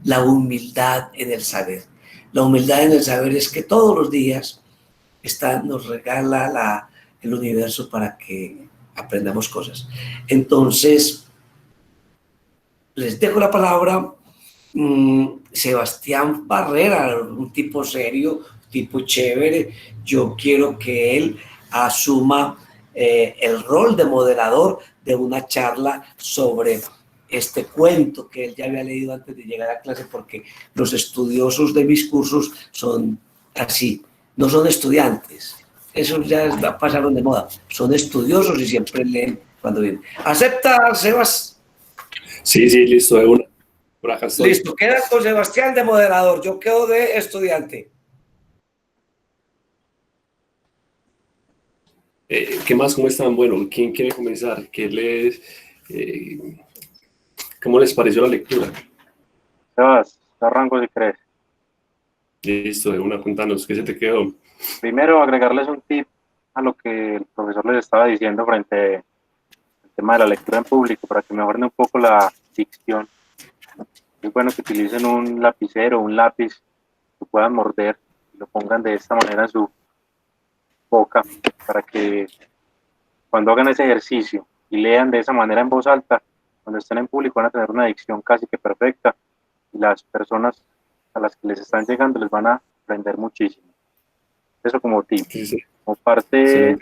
la humildad en el saber. La humildad en el saber es que todos los días nos regala el universo para que aprendamos cosas. Entonces, les dejo la palabra. Sebastián Barrera, un tipo serio, un tipo chévere. Yo quiero que él asuma el rol de moderador de una charla sobre este cuento que él ya había leído antes de llegar a clase, porque los estudiosos de mis cursos son así, no son estudiantes. Esos ya pasaron de moda, son estudiosos y siempre leen cuando vienen. ¿Acepta, Sebas? Sí, listo, de una. Por acá estoy. Listo, queda con Sebastián de moderador, yo quedo de estudiante. ¿Qué más? ¿Cómo están? Bueno, ¿quién quiere comenzar? ¿Cómo les pareció la lectura? Sebas, arranco si crees. Listo, de una, contanos, ¿qué se te quedó? Primero, agregarles un tip a lo que el profesor les estaba diciendo frente al tema de la lectura en público, para que mejoren un poco la dicción. Es bueno que utilicen un lapicero, un lápiz que puedan morder y lo pongan de esta manera en su boca, para que cuando hagan ese ejercicio y lean de esa manera en voz alta, cuando estén en público van a tener una dicción casi que perfecta y las personas a las que les están llegando les van a aprender muchísimo. Eso como tip. Sí. Como parte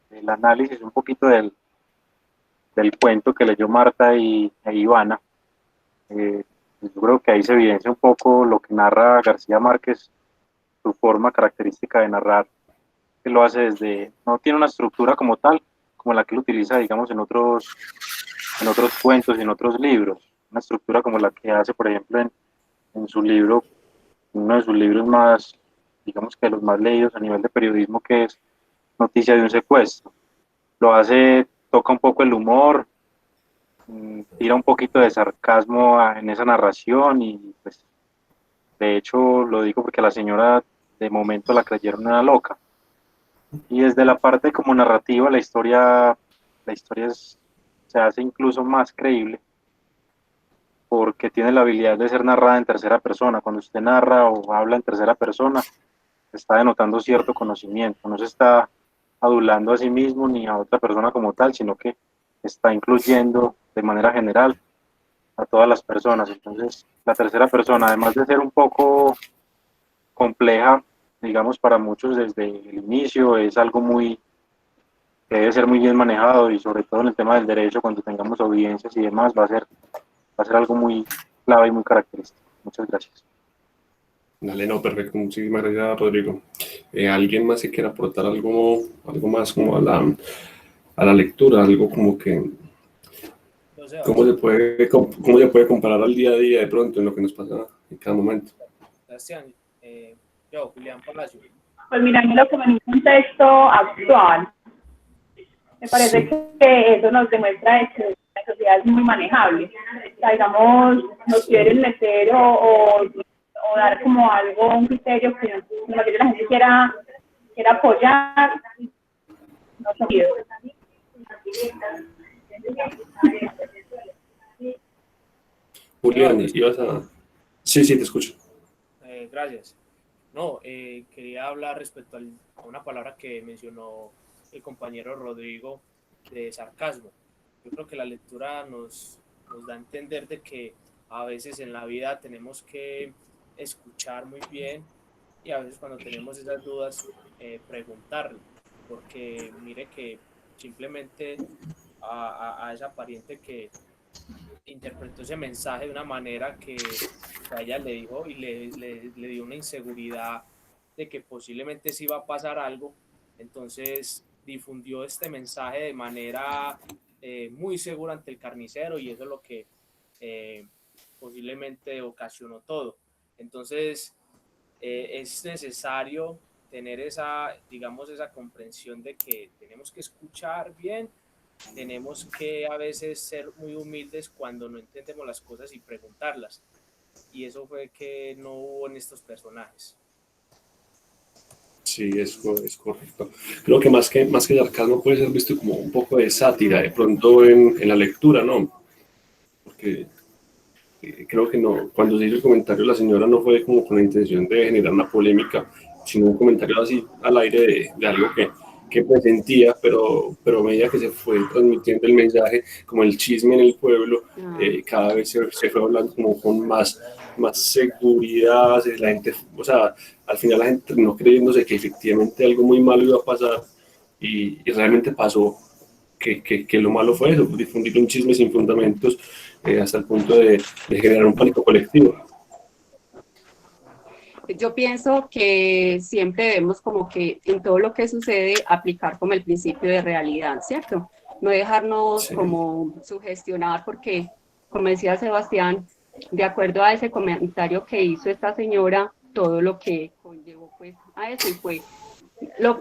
del análisis un poquito del cuento que leyó Marta e Ivana, yo creo que ahí se evidencia un poco lo que narra García Márquez, su forma característica de narrar, que lo hace no tiene una estructura como tal, como la que él utiliza, digamos, en otros cuentos y en otros libros, una estructura como la que hace, por ejemplo, en su libro, uno de sus libros más, digamos que de los más leídos a nivel de periodismo, que es Noticia de un secuestro. Lo hace, toca un poco el humor, tira un poquito de sarcasmo en esa narración y pues de hecho lo digo porque la señora de momento la creyeron una loca. Y desde la parte como narrativa la historia se hace incluso más creíble porque tiene la habilidad de ser narrada en tercera persona. Cuando usted narra o habla en tercera persona, está denotando cierto conocimiento, no se está adulando a sí mismo ni a otra persona como tal, sino que está incluyendo de manera general a todas las personas. Entonces, la tercera persona, además de ser un poco compleja, digamos, para muchos desde el inicio, es algo que debe ser muy bien manejado y sobre todo en el tema del derecho, cuando tengamos audiencias y demás, va a ser algo muy clave y muy característico. Muchas gracias. Dale, no, perfecto, muchísimas gracias, Rodrigo. ¿Alguien más que quiera aportar algo más como a la lectura, algo como que cómo se puede comparar al día a día de pronto en lo que nos pasa en cada momento? Sebastián, yo, Julián Palacio. Pues mira, lo que en un contexto actual, me parece que eso nos demuestra que la sociedad es muy manejable. O sea, digamos, nos quieren meter o dar como algo, un criterio que la gente quiera apoyar, no sentido. Julián, ibas a... Sí, te escucho. Gracias. No, quería hablar respecto a una palabra que mencionó el compañero Rodrigo de sarcasmo. Yo creo que la lectura nos da a entender de que a veces en la vida tenemos que escuchar muy bien y a veces cuando tenemos esas dudas preguntarle, porque mire que simplemente a esa pariente que interpretó ese mensaje de una manera que a ella le dijo y le dio una inseguridad de que posiblemente sí iba a pasar algo, entonces difundió este mensaje de manera muy segura ante el carnicero y eso es lo que posiblemente ocasionó todo. Entonces es necesario tener esa comprensión de que tenemos que escuchar bien, tenemos que a veces ser muy humildes cuando no entendemos las cosas y preguntarlas. Y eso fue que no hubo en estos personajes. Sí, eso es correcto. Creo que más que sarcasmo puede ser visto como un poco de sátira de pronto en la lectura, ¿no? Porque creo que no, cuando se hizo el comentario la señora no fue como con la intención de generar una polémica, sino un comentario así al aire de algo que presentía, pero a medida que se fue transmitiendo el mensaje, como el chisme en el pueblo, cada vez se fue hablando como con más seguridad, la gente, o sea, al final la gente no creyéndose que efectivamente algo muy malo iba a pasar, y realmente pasó, que lo malo fue eso, difundir un chisme sin fundamentos, hasta el punto de generar un pánico colectivo. Yo pienso que siempre debemos como que en todo lo que sucede aplicar como el principio de realidad, ¿cierto? No dejarnos como sugestionar porque, como decía Sebastián, de acuerdo a ese comentario que hizo esta señora, todo lo que conllevó pues a eso y fue,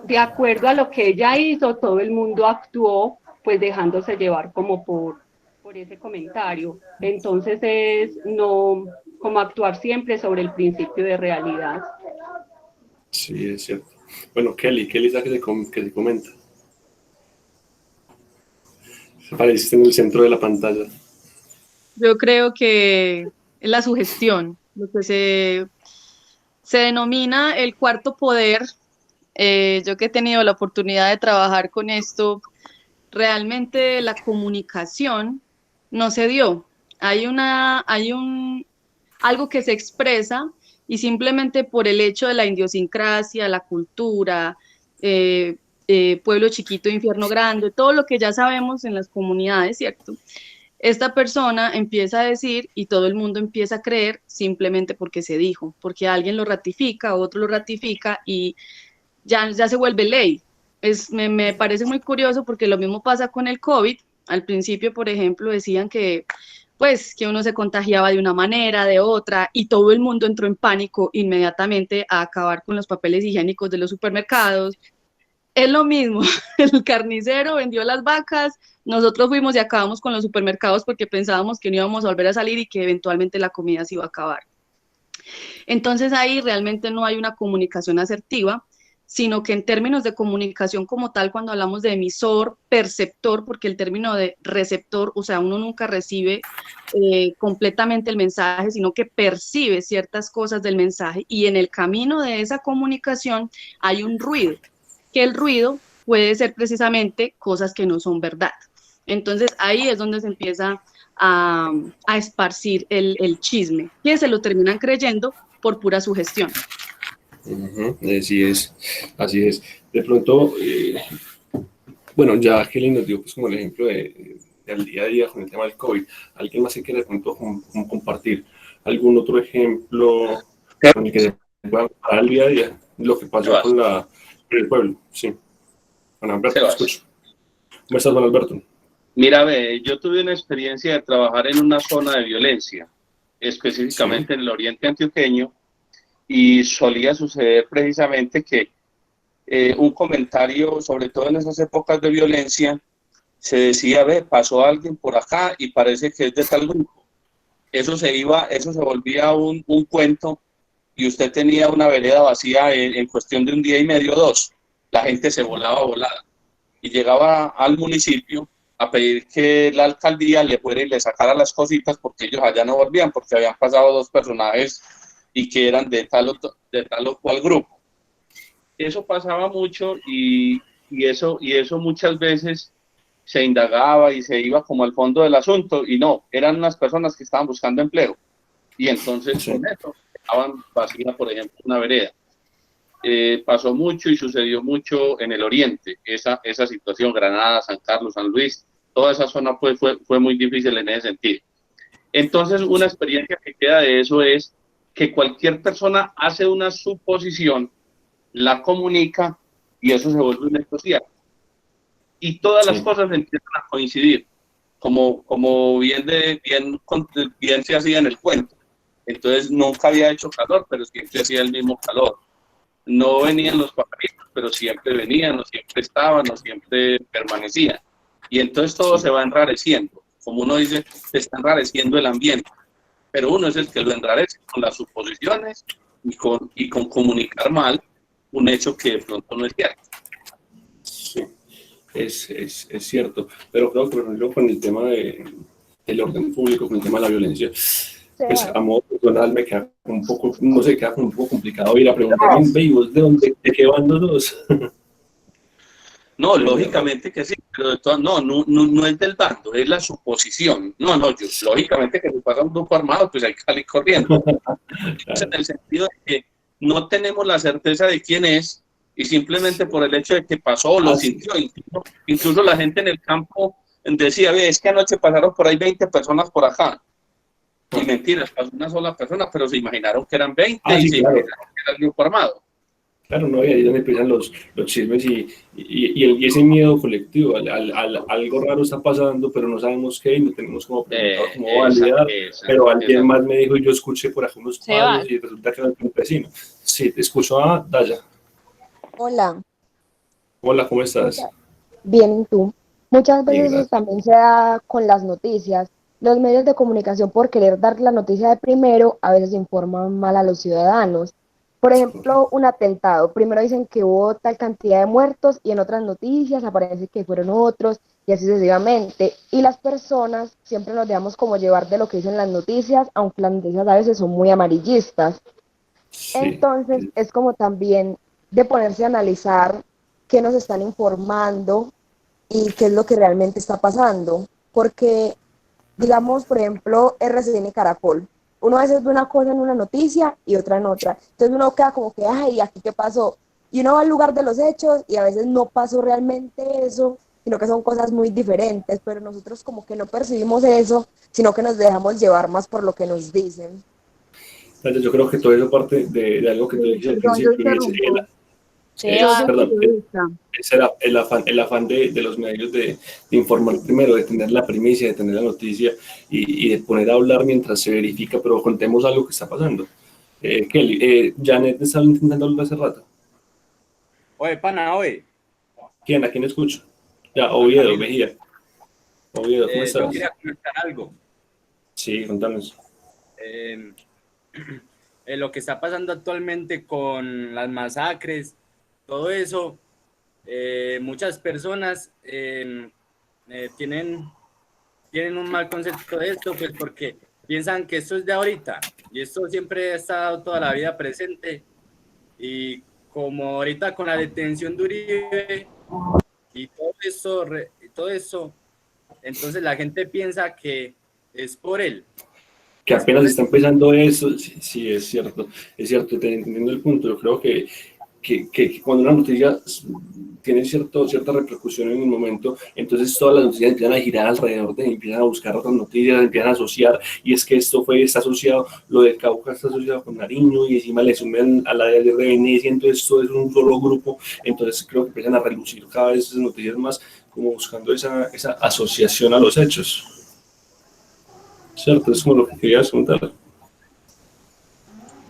de acuerdo a lo que ella hizo, todo el mundo actuó pues dejándose llevar como por ese comentario. Entonces es no como actuar siempre sobre el principio de realidad. Sí, es cierto. Bueno, Kelly, ¿sabes que se comenta? Apareciste en el centro de la pantalla. Yo creo que es la sugestión, lo que se denomina el cuarto poder. Yo que he tenido la oportunidad de trabajar con esto, realmente la comunicación no se dio. Hay algo que se expresa y simplemente por el hecho de la idiosincrasia, la cultura, pueblo chiquito, infierno grande, todo lo que ya sabemos en las comunidades, ¿cierto? Esta persona empieza a decir y todo el mundo empieza a creer simplemente porque se dijo, porque alguien lo ratifica, otro lo ratifica y ya se vuelve ley. Me parece muy curioso porque lo mismo pasa con el COVID. Al principio, por ejemplo, decían que uno se contagiaba de una manera, de otra, y todo el mundo entró en pánico inmediatamente a acabar con los papeles higiénicos de los supermercados. Es lo mismo, el carnicero vendió las vacas, nosotros fuimos y acabamos con los supermercados porque pensábamos que no íbamos a volver a salir y que eventualmente la comida se iba a acabar. Entonces ahí realmente no hay una comunicación asertiva, sino que en términos de comunicación como tal, cuando hablamos de emisor, perceptor, porque el término de receptor, o sea, uno nunca recibe completamente el mensaje, sino que percibe ciertas cosas del mensaje, y en el camino de esa comunicación hay un ruido, que el ruido puede ser precisamente cosas que no son verdad. Entonces ahí es donde se empieza a esparcir el chisme, que se lo terminan creyendo por pura sugestión. Así es. De pronto, bueno, ya Kelly nos dio pues como el ejemplo del día a día con el tema del COVID. ¿Alguien más que quiere de pronto compartir algún otro ejemplo con el que se pueda comparar el día a día? Lo que pasó con el pueblo, sí. Juan Alberto, escucho. ¿Cómo estás, Juan Alberto? Mira, yo tuve una experiencia de trabajar en una zona de violencia, específicamente en el oriente antioqueño, y solía suceder precisamente que un comentario, sobre todo en esas épocas de violencia, se decía, pasó alguien por acá y parece que es de tal grupo. Eso se volvía un cuento, y usted tenía una vereda vacía en cuestión de un día y medio, 2. La gente se volaba volada y llegaba al municipio a pedir que la alcaldía le fuera y le sacara las cositas porque ellos allá no volvían, porque habían pasado 2 personajes y que eran de tal o cual grupo. Eso pasaba mucho y eso muchas veces se indagaba y se iba como al fondo del asunto, y no, eran unas personas que estaban buscando empleo, y entonces con eso dejaban vacía, por ejemplo, una vereda. Pasó mucho y sucedió mucho en el oriente, esa situación, Granada, San Carlos, San Luis, toda esa zona pues fue muy difícil en ese sentido. Entonces, una experiencia que queda de eso es que cualquier persona hace una suposición, la comunica, y eso se vuelve un hecho cierto. Y todas las cosas empiezan a coincidir, como bien se hacía en el cuento. Entonces nunca había hecho calor, pero siempre hacía el mismo calor. No venían los pajaritos, pero siempre venían, o siempre estaban, o siempre permanecían. Y entonces todo se va enrareciendo. Como uno dice, se está enrareciendo el ambiente. Pero uno es el que lo enrarece con las suposiciones y con comunicar mal un hecho que de pronto no es cierto. Sí, es cierto. Pero creo que, por ejemplo, con el tema del orden público, con el tema de la violencia, pues a modo personal me queda un poco, no sé, queda un poco complicado ir a preguntar, ¿y vos de qué van los dos? No, lógicamente que sí, pero de todas, no es del bando, es la suposición. Lógicamente que si pasa un grupo armado, pues hay que salir corriendo. En el sentido de que no tenemos la certeza de quién es, y simplemente por el hecho de que pasó, lo sintió. Incluso la gente en el campo decía, ve, es que anoche pasaron por ahí 20 personas por acá. Y mentiras, pasó una sola persona, pero se imaginaron que eran 20 y se imaginaron que era el grupo armado. Claro, no, y ahí es donde empiezan los chismes y ese miedo colectivo, algo raro está pasando, pero no sabemos qué, y no tenemos como preguntar cómo validar, pero alguien más me dijo, y yo escuché por acá unos cuadros, y resulta que era un vecino. Sí, te escucho a Daya. Hola. Hola, ¿cómo estás? Bien, ¿y tú? Muchas veces Bien, eso también se da con las noticias. Los medios de comunicación, por querer dar la noticia de primero, a veces informan mal a los ciudadanos. Por ejemplo, un atentado. Primero dicen que hubo tal cantidad de muertos y en otras noticias aparece que fueron otros y así sucesivamente. Y las personas siempre nos dejamos como llevar de lo que dicen las noticias, aunque las noticias a veces son muy amarillistas. Entonces, es como también de ponerse a analizar qué nos están informando y qué es lo que realmente está pasando. Porque, digamos, por ejemplo, RCN y Caracol. Uno a veces ve una cosa en una noticia y otra en otra. Entonces uno queda como que, ay, ¿aquí qué pasó? Y uno va al lugar de los hechos y a veces no pasó realmente eso, sino que son cosas muy diferentes, pero nosotros como que no percibimos eso, sino que nos dejamos llevar más por lo que nos dicen. Entonces, yo creo que todo eso parte de algo que tú dijiste al principio, ese era el afán de los medios de informar primero, de tener la primicia, de tener la noticia y de poner a hablar mientras se verifica, pero contemos algo que está pasando. Kelly, Janet estaba intentando hablar hace rato. Oye, pana, oye. ¿Quién? ¿A quién escucho? Ya, Oviedo, Mejía. Oviedo, ¿cómo estás? Yo quería comentar algo. Sí, contanos. Lo que está pasando actualmente con las masacres, todo eso, muchas personas tienen un mal concepto de esto, pues porque piensan que esto es de ahorita y esto siempre ha estado toda la vida presente, y como ahorita con la detención de Uribe y todo eso, entonces la gente piensa que es por él. Que apenas está empezando eso, sí, es cierto, entendiendo el punto. Yo creo que cuando una noticia tiene cierta repercusión en el momento, entonces todas las noticias empiezan a girar alrededor empiezan a buscar otras noticias, empiezan a asociar, y es que está asociado, lo de Cauca está asociado con Nariño, y encima le suman a la de Venecia, entonces esto es un solo grupo, entonces creo que empiezan a relucir cada vez esas noticias más, como buscando esa asociación a los hechos. ¿Cierto? Es como lo que querías contar.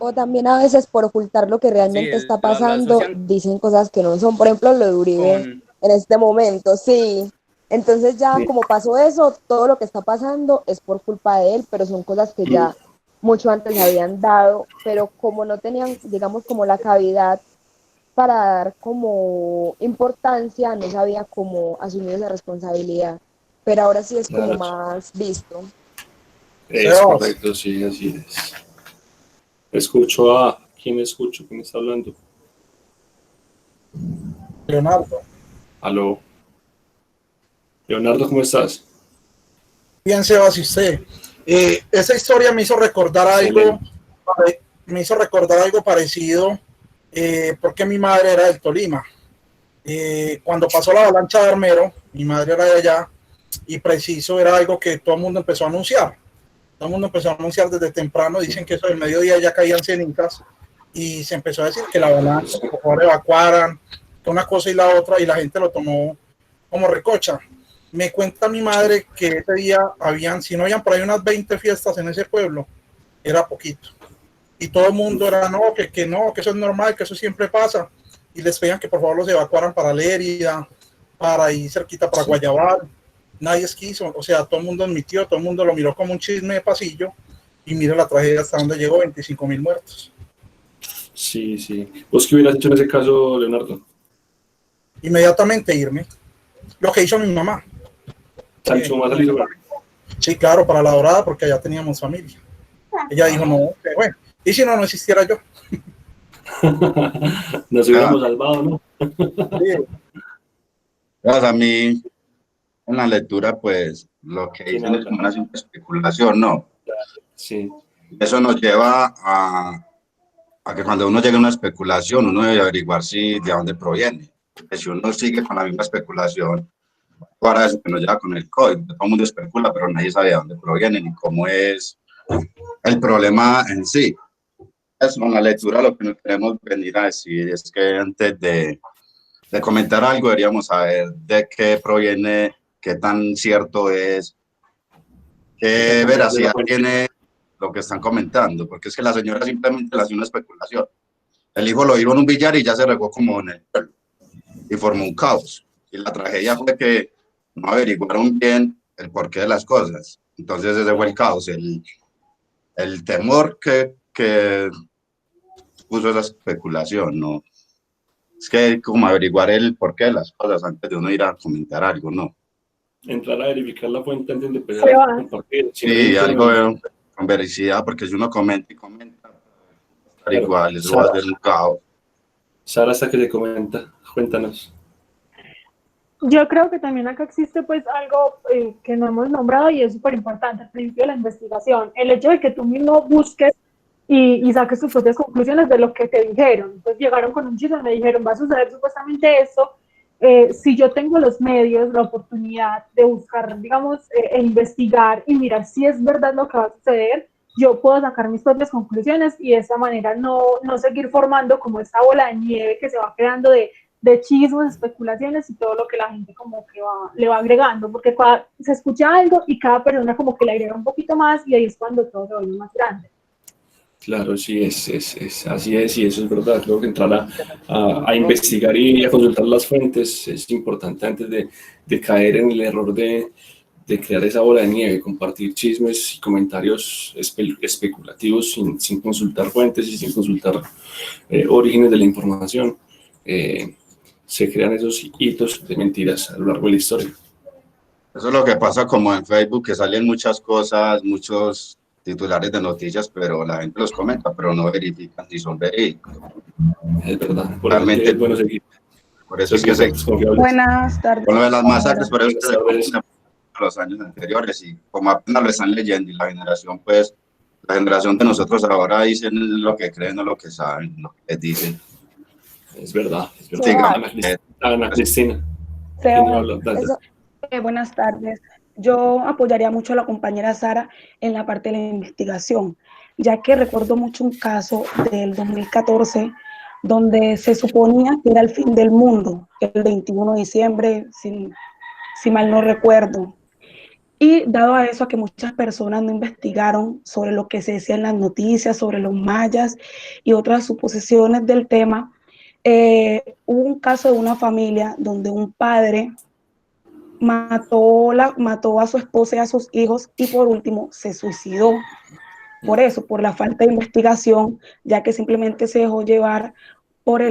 O también a veces por ocultar lo que realmente está pasando, dicen cosas que no son. Por ejemplo, lo de Uribe en este momento, sí. Entonces ya como pasó eso, todo lo que está pasando es por culpa de él, pero son cosas que ya mucho antes habían dado, pero como no tenían, digamos, como la cavidad para dar como importancia, no sabía cómo asumir esa responsabilidad. Pero ahora sí es como más visto. Es correcto, sí, así es. Escucho a... ¿Quién escucho? ¿Quién está hablando? Leonardo. Aló. Leonardo, ¿cómo estás? Bien, Sebas, y usted. Esa historia me hizo recordar algo, parecido, porque mi madre era del Tolima. Cuando pasó la avalancha de Armero, mi madre era de allá, y preciso era algo que todo el mundo empezó a anunciar. Todo el mundo empezó a anunciar desde temprano, dicen que eso del mediodía ya caían cenizas, y se empezó a decir que la avalancha, que por favor evacuaran, que una cosa y la otra, y la gente lo tomó como recocha. Me cuenta mi madre que ese día si no habían por ahí unas 20 fiestas en ese pueblo, era poquito. Y todo el mundo era, no, que eso es normal, que eso siempre pasa. Y les pedían que por favor los evacuaran para Lérida, para ahí cerquita para Guayabal. Nadie quiso, o sea, todo el mundo admitió, todo el mundo lo miró como un chisme de pasillo, y mira la tragedia hasta donde llegó, 25.000 muertos. Sí, sí. ¿Vos qué hubieras hecho en ese caso, Leonardo? Inmediatamente irme. Lo que hizo mi mamá. Sancho más salido. Sí, claro, para La Dorada, porque allá teníamos familia. Ella dijo, no, qué bueno. Y si no, no existiera yo. Nos hubiéramos salvado, ¿no? Pues a mí, en la lectura, pues, lo que dicen es como una simple especulación, ¿no? Sí. Eso nos lleva a que cuando uno llega a una especulación, uno debe averiguar si de dónde proviene. Porque si uno sigue con la misma especulación, para eso que nos lleva con el COVID, todo el mundo especula, pero nadie sabe de dónde proviene ni cómo es el problema en sí. Eso, en la lectura lo que nos queremos venir a decir es que antes de comentar algo deberíamos saber de qué proviene, qué tan cierto es, qué veracidad tiene lo que están comentando, porque es que la señora simplemente le hace una especulación. El hijo lo iba en un billar y ya se regó como en el pueblo y formó un caos. Y la tragedia fue que no averiguaron bien el porqué de las cosas. Entonces ese fue el caos, el temor que puso esa especulación, ¿no? Es que como averiguar el porqué de las cosas antes de uno ir a comentar algo, ¿no? Entrar a verificar la fuente antes de empezar a compartir. Sí, algo con veracidad, porque si uno comenta y comenta, igual, eso va a ser un caos. Sara, hasta que se comenta, cuéntanos. Yo creo que también acá existe pues algo que no hemos nombrado y es súper importante, el principio de la investigación. El hecho de que tú mismo busques y saques tus propias conclusiones de lo que te dijeron. Entonces llegaron con un chisme, me dijeron, va a suceder supuestamente esto. Si yo tengo los medios, la oportunidad de buscar, digamos, investigar y mirar si es verdad lo que va a suceder, yo puedo sacar mis propias conclusiones y de esa manera no seguir formando como esta bola de nieve que se va creando de chismes, especulaciones y todo lo que la gente como que le va agregando, porque se escucha algo y cada persona como que le agrega un poquito más y ahí es cuando todo se vuelve más grande. Claro, sí, así es, y eso es verdad. Creo que entrar a investigar y a consultar las fuentes es importante antes de caer en el error de crear esa bola de nieve, compartir chismes y comentarios especulativos sin consultar fuentes y sin consultar orígenes de la información. Se crean esos hitos de mentiras a lo largo de la historia. Eso es lo que pasa como en Facebook, que salen muchas cosas, muchos titulares de noticias, pero la gente los comenta, pero no verifican si son verídicos. Es verdad. Realmente es bueno seguir. Por eso es que se... Buenas tardes. Con lo de las masacres, por eso se comentan los años anteriores, y como apenas lo están leyendo, y la generación de nosotros ahora dicen lo que creen o lo que saben, lo que les dicen. Es verdad. Sí, Ana Cristina. Buenas tardes. Yo apoyaría mucho a la compañera Sara en la parte de la investigación, ya que recuerdo mucho un caso del 2014 donde se suponía que era el fin del mundo, el 21 de diciembre, si mal no recuerdo. Y dado a eso, a que muchas personas no investigaron sobre lo que se decía en las noticias, sobre los mayas y otras suposiciones del tema, hubo un caso de una familia donde un padre mató a su esposa y a sus hijos y por último se suicidó. Por eso, por la falta de investigación, ya que simplemente se dejó llevar por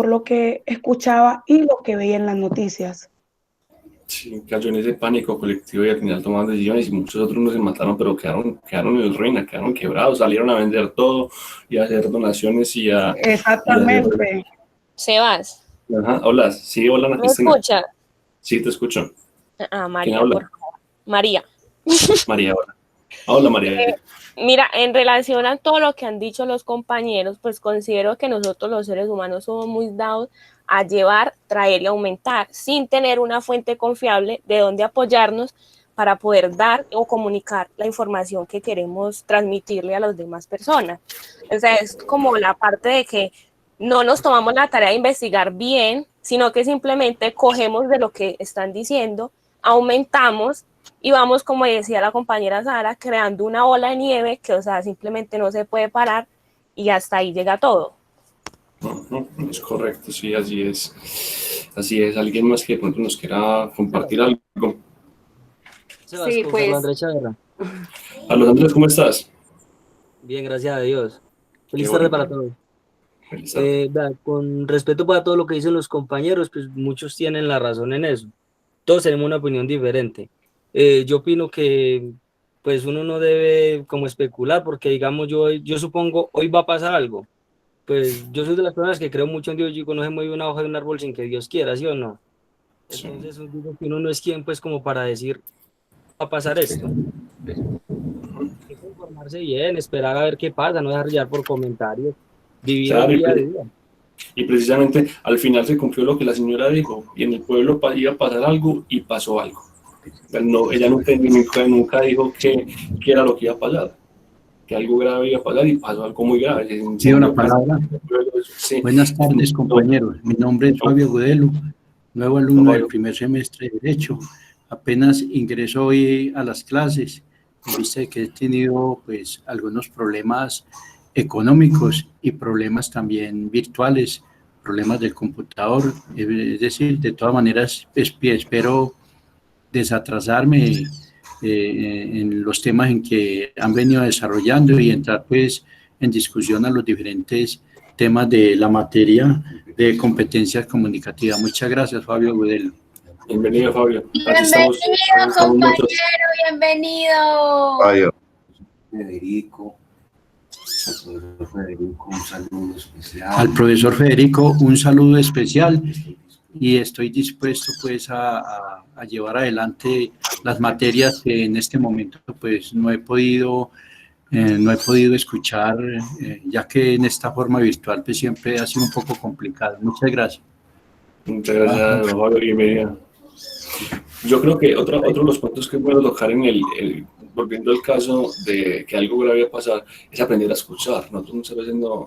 lo que escuchaba y lo que veía en las noticias. Sí, cayó en ese pánico colectivo y al final tomaron decisiones y muchos otros no se mataron, pero quedaron en ruina, quedaron quebrados, salieron a vender todo y a hacer donaciones y a... Exactamente. Sebas. Ajá, hola, sí, hola Ana ¿Me Cristina. escucha? Sí, te escucho. María, ¿Quién habla? por favor. María. María, hola. Hola María. Mira, en relación a todo lo que han dicho los compañeros, pues considero que nosotros los seres humanos somos muy dados a llevar, traer y aumentar, sin tener una fuente confiable de donde apoyarnos para poder dar o comunicar la información que queremos transmitirle a las demás personas. O sea, es como la parte de que no nos tomamos la tarea de investigar bien, sino que simplemente cogemos de lo que están diciendo, aumentamos y vamos, como decía la compañera Sara, creando una ola de nieve que, o sea, simplemente no se puede parar y hasta ahí llega todo. Es correcto, sí, así es. Así es. ¿Alguien más que de pronto nos quiera compartir algo? Sí, pues. Hola Andrés, ¿cómo estás? Bien, gracias a Dios. Feliz Qué tarde bueno. para todos. Con respeto para todo lo que dicen los compañeros, pues muchos tienen la razón en eso. Todos tenemos una opinión diferente. Yo opino que pues uno no debe como especular, porque digamos yo supongo hoy va a pasar algo, pues yo soy de las personas que creo mucho en Dios, digo, no se mueve una hoja de un árbol sin que Dios quiera, ¿sí o no? Entonces digo que uno no es quien pues como para decir va a pasar esto. Hay que informarse bien, esperar a ver qué pasa, no dejar llevar por comentarios, vivir Claro, el día a día. y precisamente al final se cumplió lo que la señora dijo, y en el pueblo iba a pasar algo y pasó algo. No, ella nunca dijo que era lo que iba a pasar, que algo grave iba a pasar y pasó algo muy grave. Sí, una palabra. Sí. Buenas tardes, compañeros. Mi nombre es Fabio Gudelo, nuevo alumno del primer semestre de Derecho. Apenas ingreso hoy a las clases, en vista de que he tenido pues algunos problemas económicos y problemas también virtuales, problemas del computador. Es decir, de todas maneras, espero desatrasarme en los temas en que han venido desarrollando y entrar pues en discusión a los diferentes temas de la materia de competencias comunicativas. Muchas gracias, Fabio Gudelo. Bienvenido, Fabio. Bienvenido, compañero, bienvenido. Fabio. Federico, un saludo especial. Al profesor Federico, un saludo especial y estoy dispuesto pues a llevar adelante las materias que en este momento pues no he podido escuchar, ya que en esta forma virtual pues siempre ha sido un poco complicado. Muchas gracias. Muchas gracias, Fabio, bienvenida. Yo creo que otro de los puntos que puedo tocar volviendo al caso de que algo grave va a pasar, es aprender a escuchar. Nosotros muchas veces o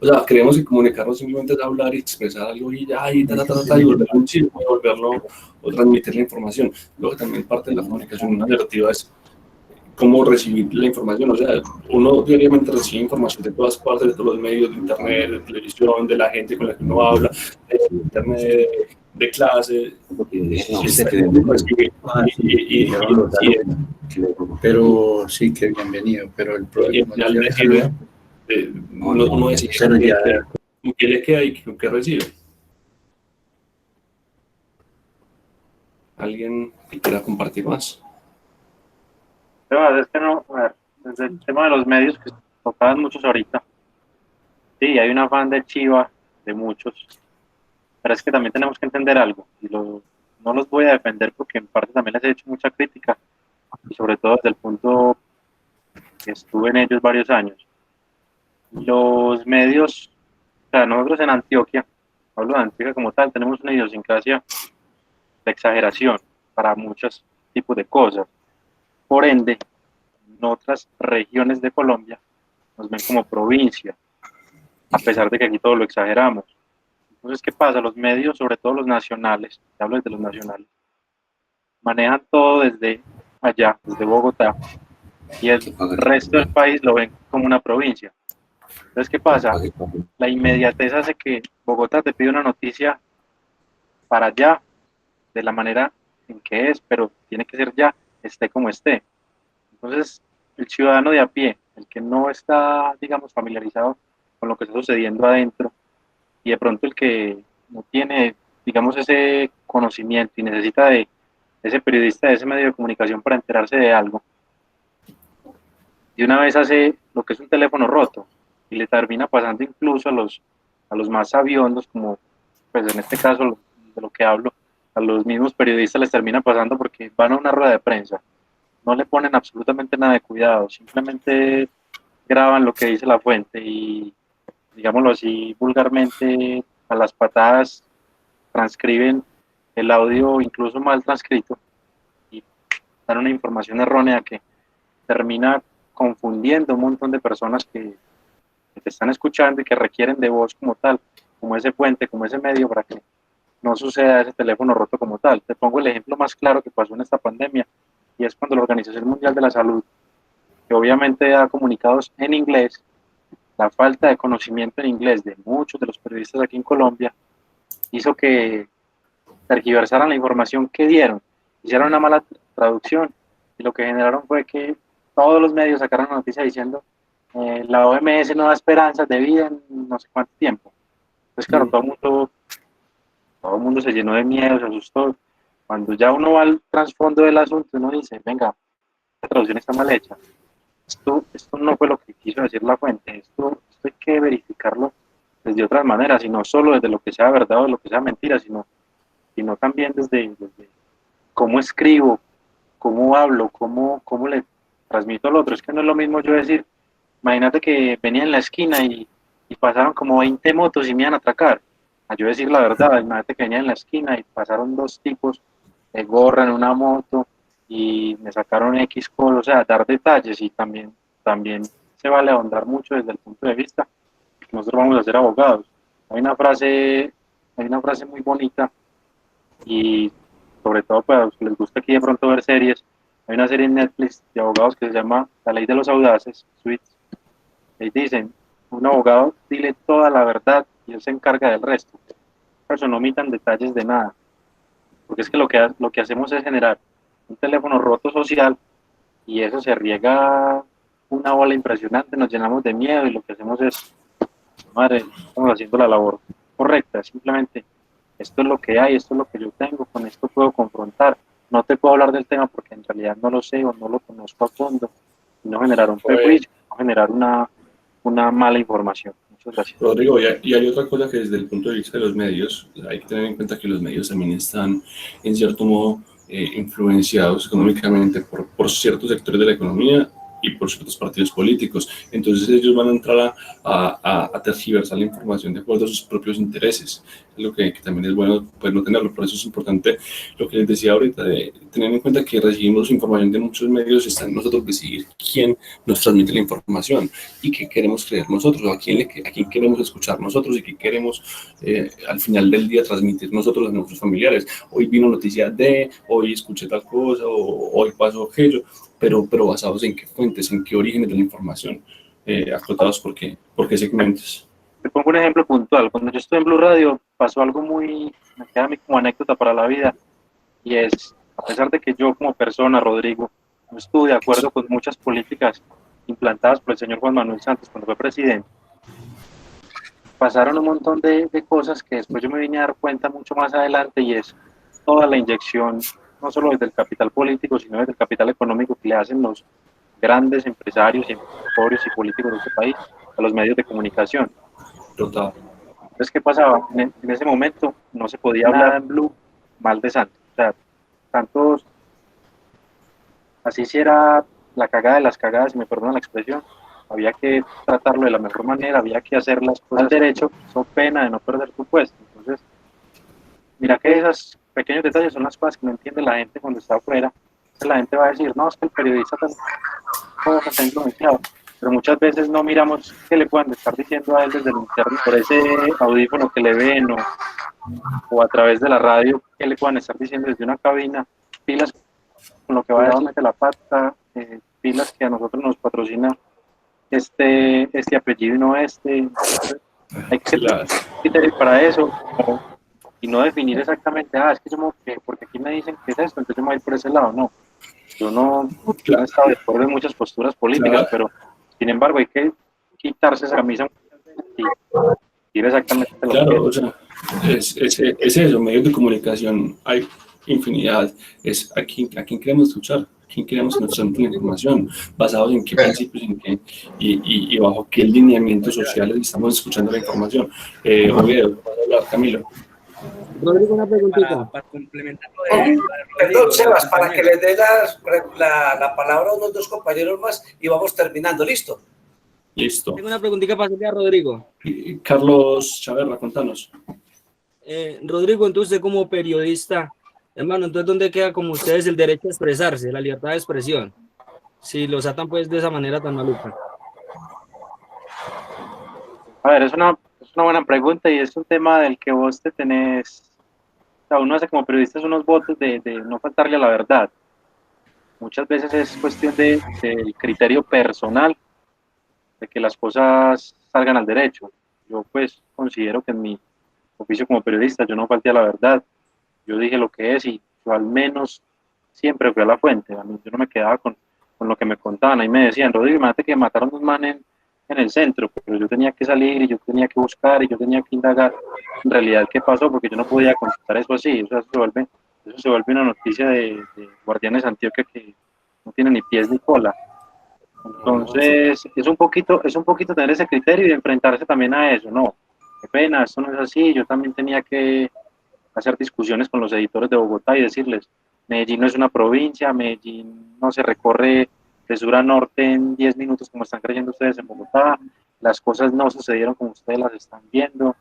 sea, creemos que comunicarnos simplemente es hablar y expresar algo y ya, y volverlo un chisme, volverlo o transmitir la información. Luego también parte de la comunicación, una narrativa es cómo recibir la información. O sea, uno diariamente recibe información de todas partes, de todos los medios, de internet, de televisión, de la gente con la que uno habla, de internet, de clase. Pero sí que bienvenido, pero el problema uno decide qué le queda y qué recibe. ¿Alguien que quiera compartir más? Es que no, a ver, desde el tema de los medios que tocaban muchos ahorita, sí, hay un afán de chiva de muchos, pero es que también tenemos que entender algo, y no los voy a defender porque en parte también les he hecho mucha crítica, y sobre todo desde el punto que estuve en ellos varios años. Los medios, o sea, nosotros en Antioquia, hablo de Antioquia como tal, tenemos una idiosincrasia de exageración para muchos tipos de cosas. Por ende, en otras regiones de Colombia nos ven como provincia, a pesar de que aquí todo lo exageramos. Entonces, ¿qué pasa? Los medios, sobre todo los nacionales, hablo desde los nacionales, manejan todo desde allá, desde Bogotá, y el resto del país lo ven como una provincia. Entonces, ¿qué pasa? La inmediatez hace que Bogotá te pide una noticia para allá, de la manera en que es, pero tiene que ser ya, esté como esté. Entonces, el ciudadano de a pie, el que no está, digamos, familiarizado con lo que está sucediendo adentro, y de pronto el que no tiene, digamos, ese conocimiento y necesita de ese periodista, de ese medio de comunicación para enterarse de algo, de una vez hace lo que es un teléfono roto, y le termina pasando incluso a los más sabiondos, como pues en este caso de lo que hablo, a los mismos periodistas les termina pasando porque van a una rueda de prensa, no le ponen absolutamente nada de cuidado, simplemente graban lo que dice la fuente y, digámoslo así, vulgarmente a las patadas transcriben el audio incluso mal transcrito y dan una información errónea que termina confundiendo un montón de personas que te están escuchando y que requieren de voz como tal, como ese puente, como ese medio para que no suceda ese teléfono roto como tal. Te pongo el ejemplo más claro que pasó en esta pandemia, y es cuando la Organización Mundial de la Salud, que obviamente da comunicados en inglés, la falta de conocimiento en inglés de muchos de los periodistas aquí en Colombia hizo que tergiversaran la información que dieron, hicieron una mala traducción, y lo que generaron fue que todos los medios sacaron la noticia diciendo la OMS no da esperanzas de vida en no sé cuánto tiempo. Entonces, claro, todo el mundo se llenó de miedo, se asustó. Cuando ya uno va al trasfondo del asunto, uno dice, venga, traducción está mal hecha. Esto no fue lo que quiso decir la fuente, esto hay que verificarlo desde otras maneras, y no solo desde lo que sea verdad o lo que sea mentira, sino también desde cómo escribo, cómo hablo, cómo le transmito al otro. Es que no es lo mismo yo decir, imagínate que venía en la esquina y pasaron como 20 motos y me iban a atracar. A yo decir la verdad, imagínate que venía en la esquina y pasaron 2 tipos de gorra en una moto y me sacaron X cosas, o sea, dar detalles, y también se vale ahondar mucho desde el punto de vista que nosotros vamos a ser abogados. Hay una frase muy bonita, y sobre todo para los que les gusta aquí de pronto ver series, hay una serie en Netflix de abogados que se llama La Ley de los Audaces, Suits. Ahí dicen, un abogado dile toda la verdad y él se encarga del resto. Por eso no omitan detalles de nada, porque es que lo que hacemos es generar un teléfono roto social, y eso se riega una ola impresionante, nos llenamos de miedo, y lo que hacemos es, madre, estamos haciendo la labor correcta, simplemente esto es lo que hay, esto es lo que yo tengo, con esto puedo confrontar, no te puedo hablar del tema porque en realidad no lo sé o no lo conozco a fondo, y no generar un prejuicio, no generar una mala información. Muchas gracias. Rodrigo, y hay otra cosa que desde el punto de vista de los medios, hay que tener en cuenta que los medios también están, en cierto modo, influenciados económicamente por ciertos sectores de la economía y por ciertos partidos políticos. Entonces ellos van a entrar a tergiversar la información de acuerdo a sus propios intereses, es lo que también es bueno poder no tenerlo. Por eso es importante lo que les decía ahorita, de tener en cuenta que recibimos información de muchos medios, está en nosotros decidir quién nos transmite la información y qué queremos creer nosotros, o a quién queremos escuchar nosotros, y qué queremos al final del día transmitir nosotros a nuestros familiares. Hoy vino noticia de, hoy escuché tal cosa, o hoy pasó aquello, pero basados en qué fuentes, en qué orígenes de la información, acotados por qué segmentos. Te pongo un ejemplo puntual. Cuando yo estuve en Blue Radio pasó algo me queda a mí como anécdota para la vida, y es, a pesar de que yo como persona, Rodrigo, no estuve de acuerdo con muchas políticas implantadas por el señor Juan Manuel Santos cuando fue presidente, pasaron un montón de cosas que después yo me vine a dar cuenta mucho más adelante, y es toda la inyección, no solo desde el capital político, sino desde el capital económico que le hacen los grandes empresarios y empresarios y políticos de este país a los medios de comunicación. Total. Entonces, ¿qué pasaba? En ese momento no se podía hablar en Blue mal de Santos. O sea, Santos, así si era la cagada de las cagadas, si me perdonan la expresión, había que tratarlo de la mejor manera, había que hacer las cosas derecho, son pena de no perder tu puesto. Entonces, mira que esos pequeños detalles son las cosas que no entiende la gente cuando está afuera. Entonces, la gente va a decir, no, es que el periodista está influenciado, pero muchas veces no miramos qué le puedan estar diciendo a él desde el interno, por ese audífono que le ven, o a través de la radio, qué le puedan estar diciendo desde una cabina, pilas con lo que va a decir la pata, pilas que a nosotros nos patrocina este apellido y no este. Hay que ser criterio para eso, y no definir exactamente, es que porque aquí me dicen que es esto, entonces yo me voy por ese lado. No, yo no he estado de acuerdo en muchas posturas políticas, pero sin embargo hay que quitarse esa camisa y decir exactamente lo que o sea, es eso, medios de comunicación hay infinidad, es a quién queremos escuchar, a quién queremos que nos transmita la información, basados en qué principios, y bajo qué lineamientos sociales estamos escuchando la información. Oviedo, Camilo. Rodrigo, una preguntita. Para complementar Perdón, Sebas, para que les dé la palabra a unos 2 compañeros más y vamos terminando. ¿Listo? Listo. Tengo una preguntita para hacerle a Rodrigo. Carlos Chaverra, contanos. Rodrigo, entonces usted como periodista, hermano, entonces ¿dónde queda como ustedes el derecho a expresarse, la libertad de expresión? Si los atan pues de esa manera tan maluca. A ver, es una buena pregunta, y es un tema del que vos te tenés, o sea, uno hace como periodistas unos votos de no faltarle a la verdad. Muchas veces es cuestión del criterio personal, de que las cosas salgan al derecho. Yo pues considero que en mi oficio como periodista yo no falté a la verdad, yo dije lo que es, y yo al menos siempre fui a la fuente. A mí, yo no me quedaba con lo que me contaban. Ahí me decían, Rodrigo, imagínate que mataron a un man en el centro, pero yo tenía que salir y yo tenía que buscar y yo tenía que indagar en realidad qué pasó, porque yo no podía contestar eso así. O sea, eso se vuelve una noticia de Guardianes Antioquia que no tiene ni pies ni cola. Entonces, es un poquito tener ese criterio y enfrentarse también a eso, no, qué pena, esto no es así. Yo también tenía que hacer discusiones con los editores de Bogotá y decirles, Medellín no es una provincia, Medellín no se recorre de sur a norte en 10 minutos como están creyendo ustedes en Bogotá, las cosas no sucedieron como ustedes las están viendo,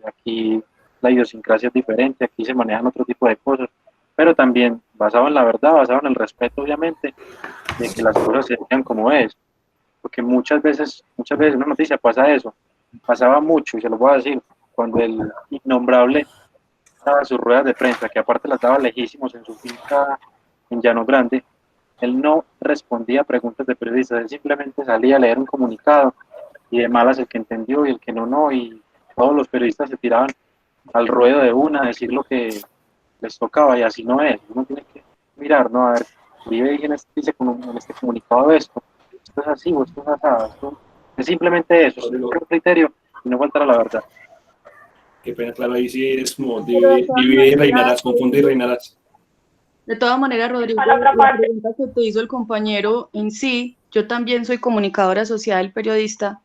aquí la idiosincrasia es diferente, aquí se manejan otro tipo de cosas, pero también basado en la verdad, basado en el respeto, obviamente, de que las cosas se digan como es, porque muchas veces en una noticia pasa eso, pasaba mucho, y se lo voy a decir, cuando el innombrable daba sus ruedas de prensa, que aparte las daba lejísimos en su finca en Llano Grande, él no respondía a preguntas de periodistas, él simplemente salía a leer un comunicado, y de malas el que entendió y el que no, y todos los periodistas se tiraban al ruedo de una, a decir lo que les tocaba, y así no es. Uno tiene que mirar, ¿no? A ver, Uribe dice en este comunicado esto es así o esto es así. Esto es simplemente eso, es un criterio y no faltar a la verdad. Qué pena, claro, ahí sí es como divide y reinarás, confunde y reinarás. De todas maneras, Rodrigo, la pregunta que te hizo el compañero en sí, yo también soy comunicadora social, periodista,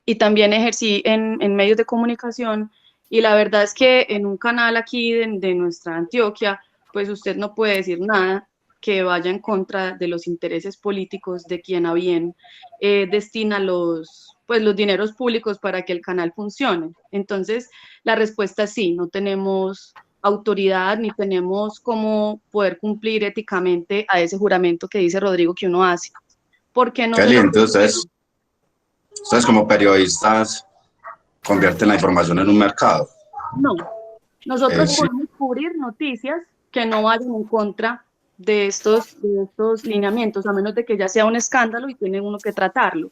y también ejercí en medios de comunicación, y la verdad es que en un canal aquí de nuestra Antioquia, pues usted no puede decir nada que vaya en contra de los intereses políticos de quien a bien destina los dineros públicos para que el canal funcione. Entonces, la respuesta es sí, no tenemos autoridad ni tenemos cómo poder cumplir éticamente a ese juramento que dice Rodrigo que uno hace. Porque no Kelly, entonces, ustedes como periodistas convierten la información en un mercado. No, nosotros Sí. podemos cubrir noticias que no vayan en contra de estos lineamientos, a menos de que ya sea un escándalo y tiene uno que tratarlo.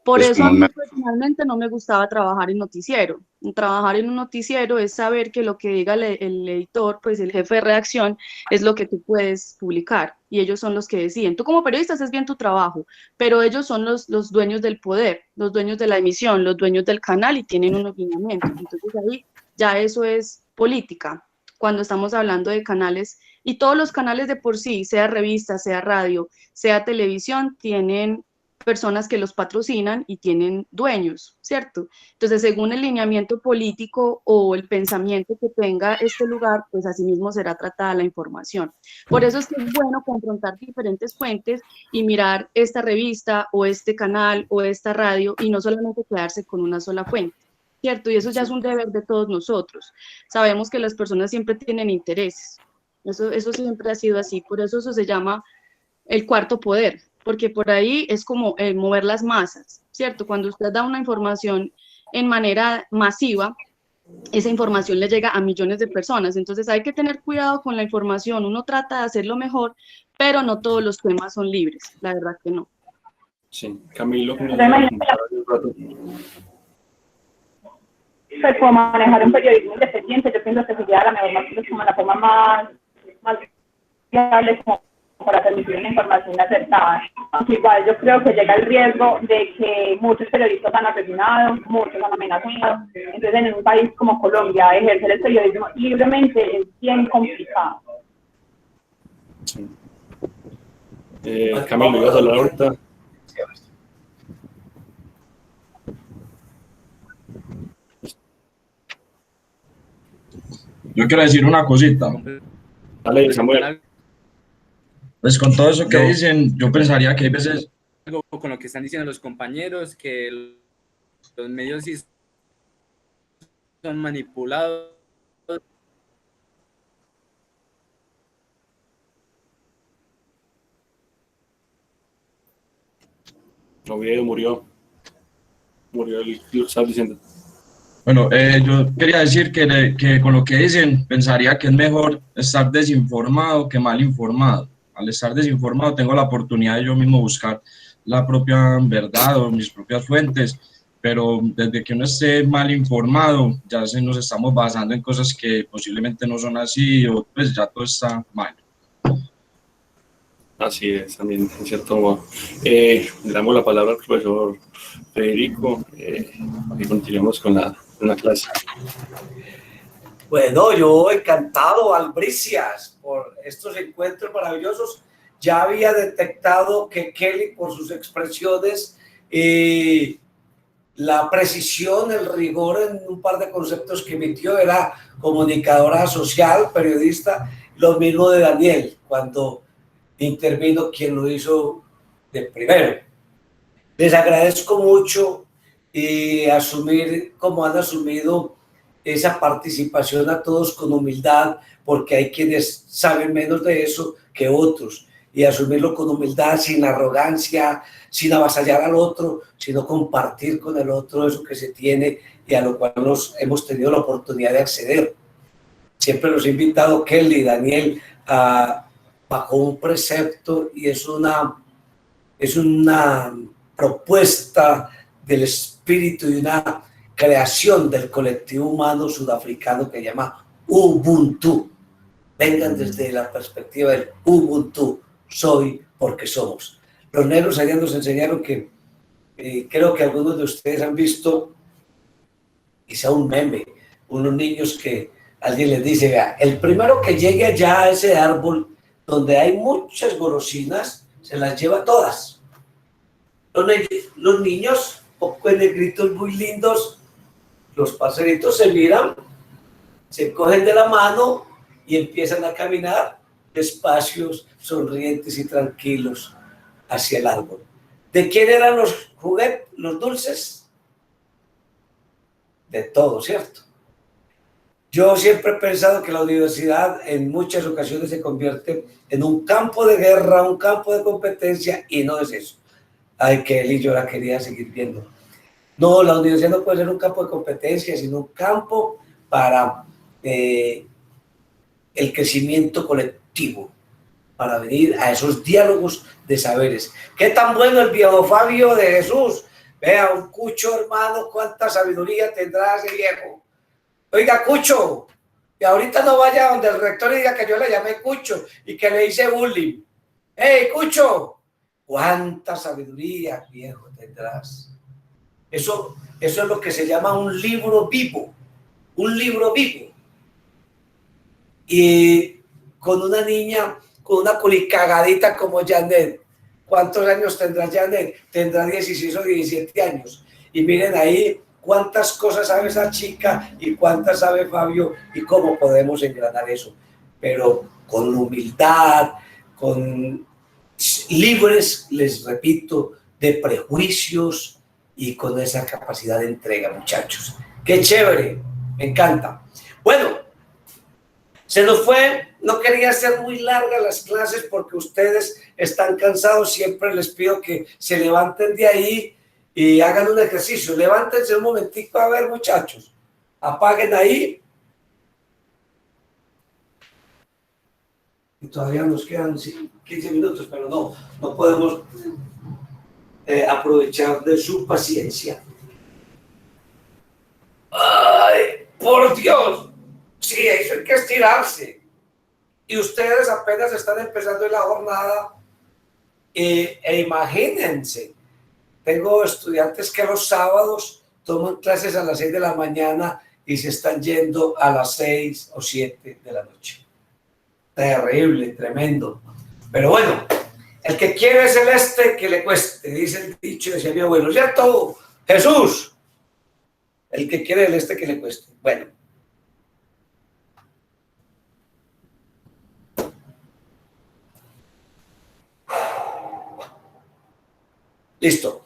Por Es eso como a un mí personalmente no me gustaba trabajar en noticiero. Trabajar en un noticiero es saber que lo que diga el editor, pues el jefe de redacción, es lo que tú puedes publicar y ellos son los que deciden. Tú como periodista haces bien tu trabajo, pero ellos son los dueños del poder, los dueños de la emisión, los dueños del canal y tienen unos lineamientos. Entonces ahí ya eso es política, cuando estamos hablando de canales, y todos los canales de por sí, sea revista, sea radio, sea televisión, tienen personas que los patrocinan y tienen dueños, ¿cierto? Entonces, según el lineamiento político o el pensamiento que tenga este lugar, pues así mismo será tratada la información. Por eso es que es bueno confrontar diferentes fuentes y mirar esta revista o este canal o esta radio y no solamente quedarse con una sola fuente, ¿cierto? Y eso ya es un deber de todos nosotros. Sabemos que las personas siempre tienen intereses, eso siempre ha sido así, por eso se llama el cuarto poder, porque por ahí es como mover las masas, ¿cierto? Cuando usted da una información en manera masiva, esa información le llega a millones de personas, entonces hay que tener cuidado con la información, uno trata de hacerlo mejor, pero no todos los temas son libres, la verdad que no. Sí, Camilo. Pues como manejar un periodismo independiente, yo pienso que sería la forma más viable como para transmitir una información acertada. Aunque igual yo creo que llega el riesgo de que muchos periodistas han asesinado, muchos han amenazado. Entonces en un país como Colombia ejercer el periodismo libremente es bien complicado. Sí. Camilo, ¿ibas a hablar ahorita? Yo quiero decir una cosita. Dale, Samuel. Pues con todo eso que dicen, yo pensaría que hay veces... Algo con lo que están diciendo los compañeros, que los medios sí son manipulados. Oviedo murió el que lo estaba diciendo. Bueno, yo quería decir que con lo que dicen, pensaría que es mejor estar desinformado que mal informado. Al estar desinformado tengo la oportunidad de yo mismo buscar la propia verdad o mis propias fuentes, pero desde que uno esté mal informado ya nos estamos basando en cosas que posiblemente no son así o pues ya todo está mal. Así es, también, en cierto modo. Le damos la palabra al profesor Federico y continuemos con la clase. Bueno, yo encantado, Albricias, por estos encuentros maravillosos ya había detectado que Kelly, por sus expresiones, la precisión, el rigor en un par de conceptos que emitió, era comunicadora social, periodista, lo mismo de Daniel, cuando intervino quien lo hizo de primero. Les agradezco mucho y asumir como han asumido esa participación a todos con humildad, porque hay quienes saben menos de eso que otros, y asumirlo con humildad, sin arrogancia, sin avasallar al otro, sino compartir con el otro eso que se tiene y a lo cual hemos tenido la oportunidad de acceder. Siempre los he invitado, Kelly y Daniel, bajo un precepto, y es una propuesta del espíritu y una creación del colectivo humano sudafricano que se llama Ubuntu. Vengan desde la perspectiva del Ubuntu, soy porque somos. Los negros allá nos enseñaron que, creo que algunos de ustedes han visto, quizá un meme, unos niños que alguien les dice, vea, el primero que llegue allá a ese árbol donde hay muchas golosinas, se las lleva todas. Los niños, poco negritos muy lindos, los parceritos se miran, se cogen de la mano y empiezan a caminar despacios, sonrientes y tranquilos hacia el árbol. ¿De quién eran los juguetes, los dulces? De todos, ¿cierto? Yo siempre he pensado que la universidad en muchas ocasiones se convierte en un campo de guerra, un campo de competencia, y no es eso. Ay, que él y yo la quería seguir viendo. No, la universidad no puede ser un campo de competencia, sino un campo para el crecimiento colectivo, para venir a esos diálogos de saberes. Qué tan bueno el viejo Fabio de Jesús. Vea, un Cucho, hermano, cuánta sabiduría tendrá ese viejo. Oiga, Cucho, y ahorita no vaya donde el rector y diga que yo le llamé Cucho y que le hice bullying. ¡Hey, Cucho! ¿Cuánta sabiduría, viejo, tendrás? Eso es lo que se llama un libro vivo, un libro vivo. Y con una niña, con una culicagadita como Janet. ¿Cuántos años tendrá Janet? Tendrá 16 o 17 años. Y miren ahí cuántas cosas sabe esa chica y cuántas sabe Fabio y cómo podemos engranar eso. Pero con humildad, libres, les repito, de prejuicios y con esa capacidad de entrega, muchachos. ¡Qué chévere! Me encanta. Bueno, se nos fue, no quería hacer muy largas las clases porque ustedes están cansados. Siempre les pido que se levanten de ahí y hagan un ejercicio. Levántense un momentico, a ver, muchachos. Apaguen ahí. Y todavía nos quedan 15 minutos, pero no podemos aprovechar de su paciencia. ¡Ay, por Dios! Sí, eso hay que estirarse. Y ustedes apenas están empezando en la jornada e imagínense, tengo estudiantes que los sábados toman clases a las 6 de la mañana y se están yendo a las 6 o 7 de la noche. Terrible, tremendo. Pero bueno, el que quiere celeste, que le cueste, dice el dicho, decía mi abuelo, ¿cierto? Jesús, el que quiere celeste, que le cueste. Bueno. Listo.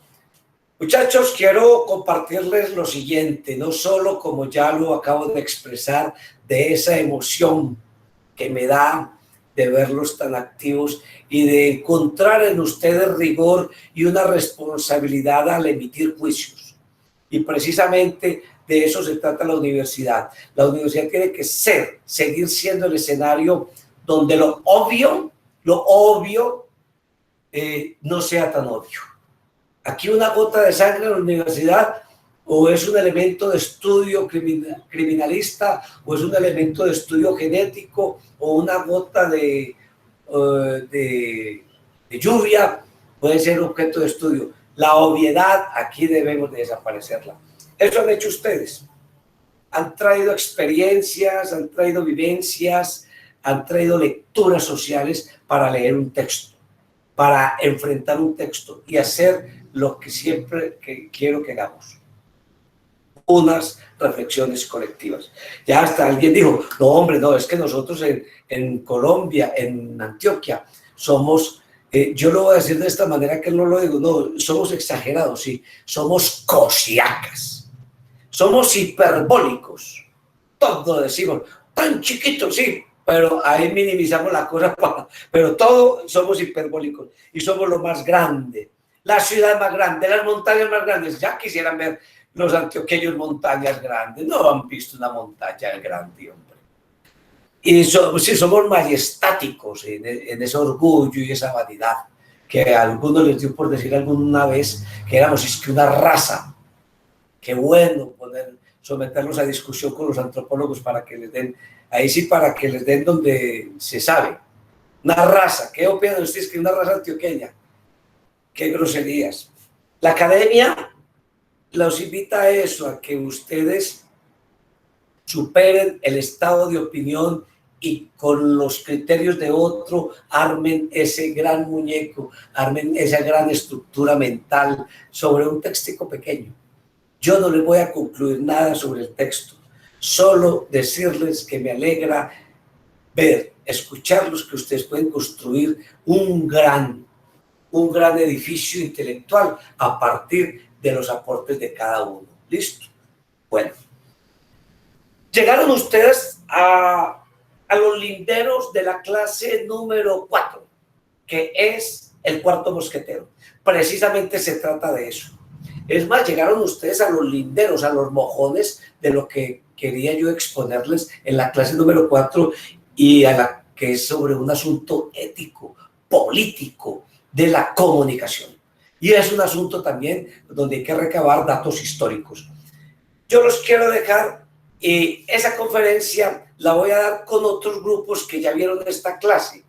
Muchachos, quiero compartirles lo siguiente, no solo como ya lo acabo de expresar, de esa emoción que me da de verlos tan activos y de encontrar en ustedes rigor y una responsabilidad al emitir juicios. Y precisamente de eso se trata la universidad. La universidad tiene que seguir siendo el escenario donde lo obvio no sea tan obvio. Aquí una gota de sangre en la universidad o es un elemento de estudio criminalista o es un elemento de estudio genético o una gota de lluvia puede ser objeto de estudio. La obviedad aquí debemos de desaparecerla. Eso han hecho ustedes. Han traído experiencias, han traído vivencias, han traído lecturas sociales para leer un texto. para enfrentar un texto y hacer lo que siempre quiero que hagamos, unas reflexiones colectivas. Ya hasta alguien dijo, no hombre, no, es que nosotros en Colombia, en Antioquia, somos, yo lo voy a decir de esta manera que no lo digo, no, somos exagerados, sí, somos cosiacas, somos hiperbólicos, todo decimos, tan chiquitos, sí, pero ahí minimizamos la cosa, pero todo somos hiperbólicos y somos lo más grande, la ciudad más grande, las montañas más grandes. Ya quisieran ver los antioqueños montañas grandes, no han visto una montaña grande, hombre. Y sí, somos majestáticos en ese orgullo y esa vanidad que a algunos les dio por decir alguna vez que éramos es que una raza. Qué bueno someterlos a discusión con los antropólogos para que les den, ahí sí, para que les den donde se sabe. Una raza, ¿qué opinan ustedes que una raza antioqueña? Qué groserías. La academia los invita a eso, a que ustedes superen el estado de opinión y con los criterios de otro armen ese gran muñeco, armen esa gran estructura mental sobre un textico pequeño. Yo no les voy a concluir nada sobre el texto, solo decirles que me alegra ver, escucharlos, que ustedes pueden construir un gran edificio intelectual a partir de los aportes de cada uno. ¿Listo? Bueno. Llegaron ustedes a los linderos de la clase número 4, que es el cuarto mosquetero. Precisamente se trata de eso. Es más, llegaron ustedes a los linderos, a los mojones de lo que quería yo exponerles en la clase número 4 y a la que es sobre un asunto ético, político, de la comunicación. Y es un asunto también donde hay que recabar datos históricos. Yo los quiero dejar y esa conferencia la voy a dar con otros grupos que ya vieron esta clase.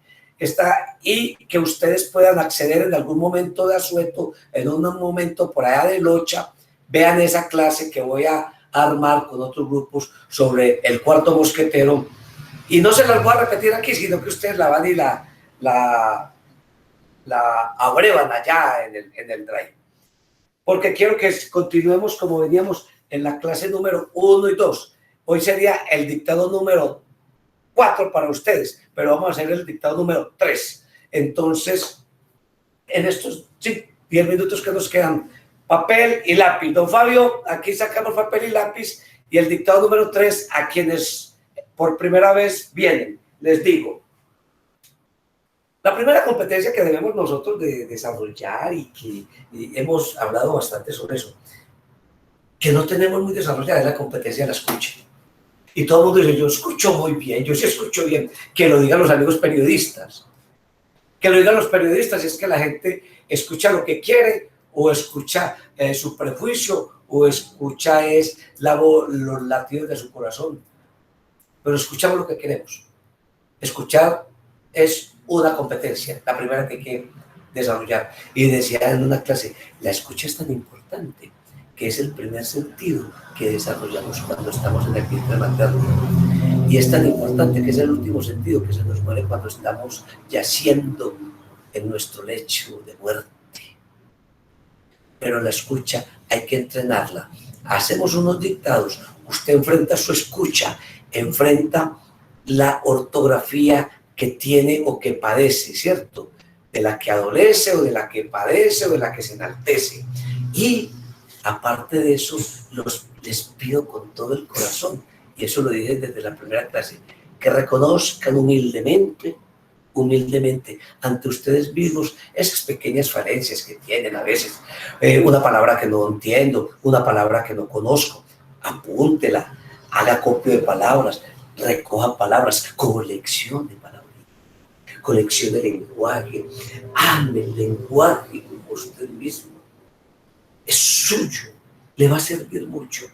Y que ustedes puedan acceder en algún momento de asueto, en un momento por allá de Locha, vean esa clase que voy a armar con otros grupos sobre el cuarto mosquetero. Y no se las voy a repetir aquí, sino que ustedes la van y la abrevan allá en el drive. Porque quiero que continuemos como veníamos en la clase número 1 y 2. Hoy sería el dictado número 4 para ustedes, pero vamos a hacer el dictado número 3. Entonces, en estos 10 minutos que nos quedan, papel y lápiz. Don Fabio, aquí sacamos papel y lápiz y el dictado número 3 a quienes por primera vez vienen. Les digo, la primera competencia que debemos nosotros de desarrollar y que hemos hablado bastante sobre eso, que no tenemos muy desarrollada, es la competencia de la escucha. Y todo el mundo dice, yo escucho muy bien, yo sí escucho bien. Que lo digan los amigos periodistas. Que lo digan los periodistas, es que la gente escucha lo que quiere, o escucha su prejuicio, o escucha los latidos de su corazón. Pero escuchamos lo que queremos. Escuchar es una competencia, la primera que hay que desarrollar. Y decía en una clase, la escucha es tan importante, que es el primer sentido que desarrollamos cuando estamos en el vientre materno. Y es tan importante que es el último sentido que se nos muere cuando estamos yaciendo en nuestro lecho de muerte. Pero la escucha hay que entrenarla. Hacemos unos dictados, usted enfrenta su escucha, enfrenta la ortografía que tiene o que padece, ¿cierto? De la que adolece o de la que padece o de la que se enaltece. Y aparte de eso, les pido con todo el corazón, y eso lo dije desde la primera clase, que reconozcan humildemente ante ustedes mismos esas pequeñas falencias que tienen a veces. Una palabra que no entiendo, una palabra que no conozco, apúntela, haga copia de palabras, recoja palabras, coleccione palabras, coleccione lenguaje, ame el lenguaje como usted mismo. Es suyo, le va a servir mucho.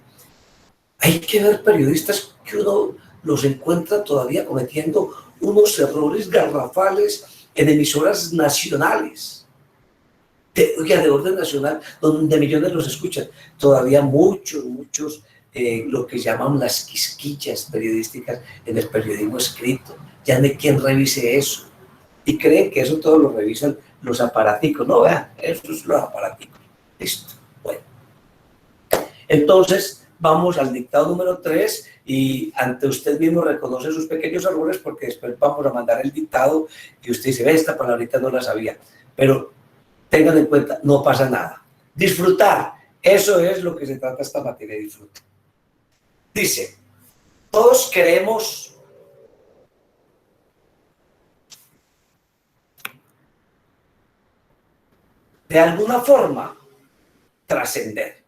Hay que ver periodistas que uno los encuentra todavía cometiendo unos errores garrafales en emisoras nacionales, de orden nacional, donde millones los escuchan. Todavía muchos, lo que llaman las quisquillas periodísticas en el periodismo escrito. Ya no hay quien revise eso. Y creen que eso todo lo revisan los aparaticos. No, vean, estos son los aparaticos. Listo. Bueno. Entonces, vamos al dictado número 3 y ante usted mismo reconoce sus pequeños errores porque después vamos a mandar el dictado y usted dice, ve, esta palabrita no la sabía. Pero tengan en cuenta, no pasa nada. Disfrutar, eso es lo que se trata esta materia, disfrutar. Dice, todos queremos de alguna forma trascender.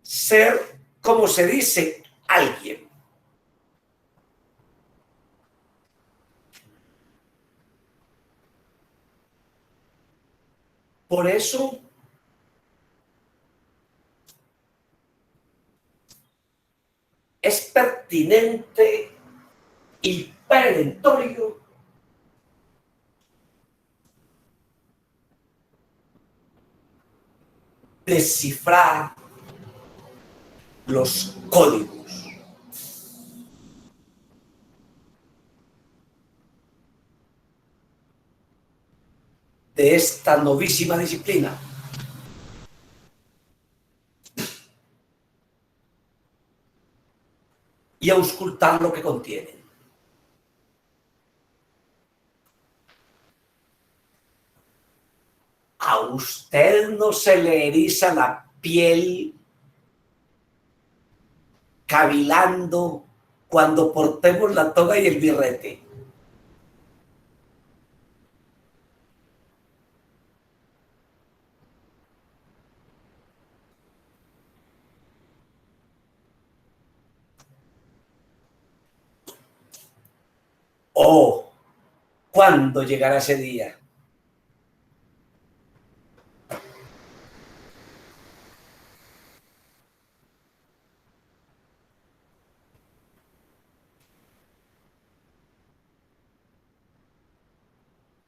Ser, como se dice, alguien. Por eso, es pertinente y perentorio descifrar los códigos de esta novísima disciplina. Y auscultar lo que contienen. ¿A usted no se le eriza la piel cavilando cuando portemos la toga y el birrete? Oh, ¿cuándo llegará ese día?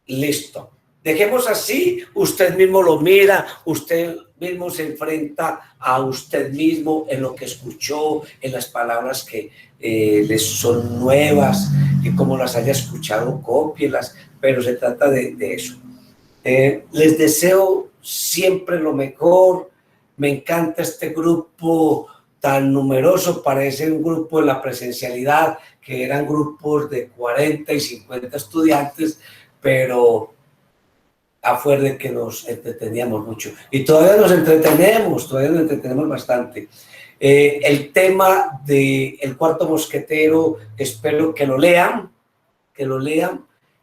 Listo. Dejemos así, usted mismo lo mira, usted mismo se enfrenta a usted mismo en lo que escuchó, en las palabras que les son nuevas, y como las haya escuchado, cópielas, pero se trata de eso. Les deseo siempre lo mejor, me encanta este grupo tan numeroso, parece un grupo de la presencialidad, que eran grupos de 40 y 50 estudiantes, pero afuera de que nos entreteníamos mucho. Y todavía nos entretenemos bastante. El tema del Cuarto Mosquetero, espero que lo lean,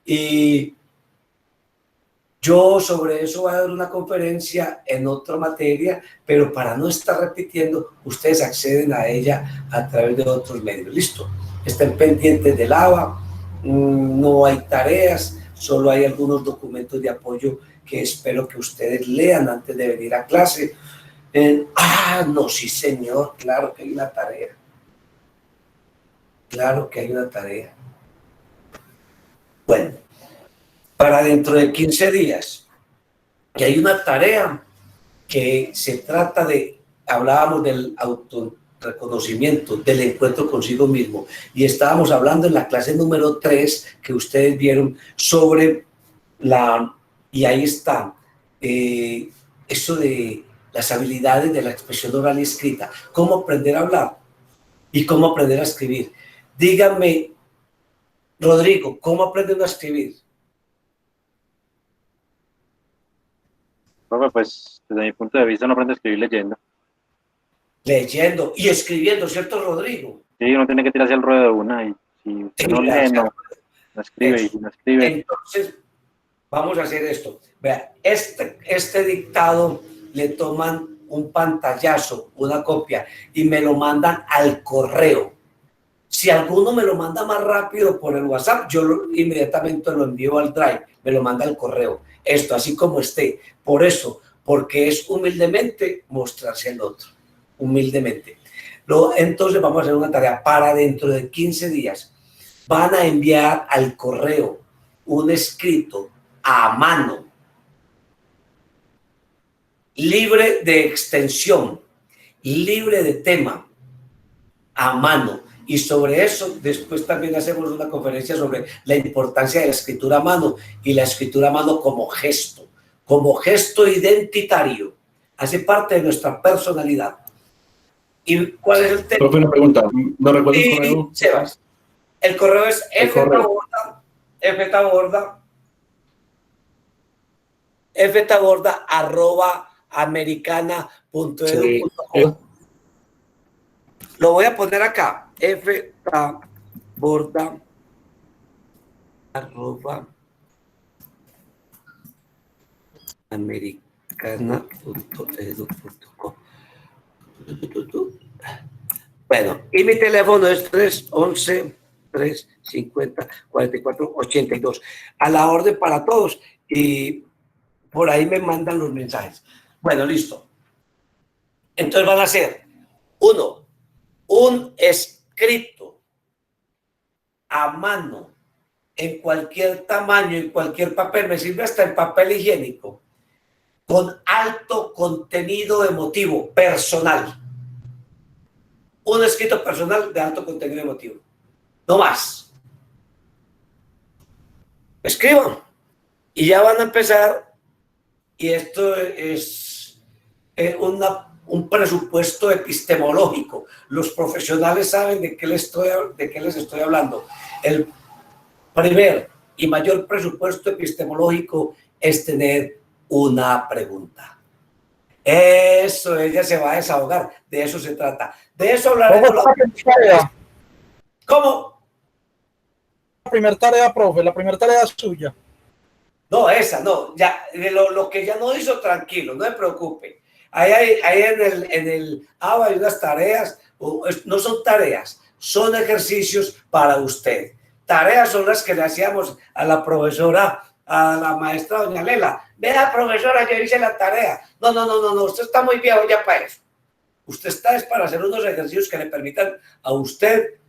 y yo sobre eso voy a dar una conferencia en otra materia, pero para no estar repitiendo, ustedes acceden a ella a través de otros medios. Listo, estén pendientes del ABA, no hay tareas, solo hay algunos documentos de apoyo que espero que ustedes lean antes de venir a clase. No, sí señor, claro que hay una tarea. Claro que hay una tarea. Bueno, para dentro de 15 días, que hay una tarea que se trata de, hablábamos del autorreconocimiento, del encuentro consigo mismo, y estábamos hablando en la clase número 3 que ustedes vieron sobre y ahí está, eso de las habilidades de la expresión oral y escrita, cómo aprender a hablar y cómo aprender a escribir. Díganme, Rodrigo, ¿cómo aprenden a escribir? Pues desde mi punto de vista uno aprende a escribir leyendo. Leyendo y escribiendo, ¿cierto, Rodrigo? Sí, uno tiene que tirarse al ruedo de una y si usted no lee, no escribe, y si no escribe. Entonces, vamos a hacer esto. Vea, este dictado le toman un pantallazo, una copia, y me lo mandan al correo. Si alguno me lo manda más rápido por el WhatsApp, yo inmediatamente lo envío al Drive, me lo manda al correo. Esto, así como esté. Por eso, porque es humildemente mostrarse al otro. Humildemente. Entonces vamos a hacer una tarea para dentro de 15 días. Van a enviar al correo un escrito a mano, libre de extensión, libre de tema, a mano. Y sobre eso después también hacemos una conferencia sobre la importancia de la escritura a mano y la escritura a mano como gesto identitario. Hace parte de nuestra personalidad. ¿Y cuál es el tema? Profe, una pregunta. ¿No recuerdo el correo? Sebas, el correo es ftaborda@americana.edu.co. Lo voy a poner acá. ftaborda@americana.edu.co. Bueno, y mi teléfono es 311-350-4482. A la orden para todos. Y por ahí me mandan los mensajes. Bueno, listo. Entonces van a hacer, uno, un escrito a mano en cualquier tamaño, en cualquier papel, me sirve hasta en papel higiénico, con alto contenido emotivo, personal. Un escrito personal de alto contenido emotivo. No más. Escriban. Y ya van a empezar. Y esto es un presupuesto epistemológico. Los profesionales saben de qué les estoy hablando. El primer y mayor presupuesto epistemológico es tener una pregunta. Eso, ella se va a desahogar. De eso se trata. De eso hablaremos. ¿Cómo? La primera tarea, profe, la primera tarea es suya. No, esa no. Ya, lo que ya no hizo, tranquilo, no se preocupe. Ahí en el ABA hay unas tareas, no son tareas, son ejercicios para usted. Tareas son las que le hacíamos a la profesora, a la maestra doña Lela. Vea, profesora, yo hice la tarea. No, usted está muy viejo ya para eso. Usted está es para hacer unos ejercicios que le permitan a usted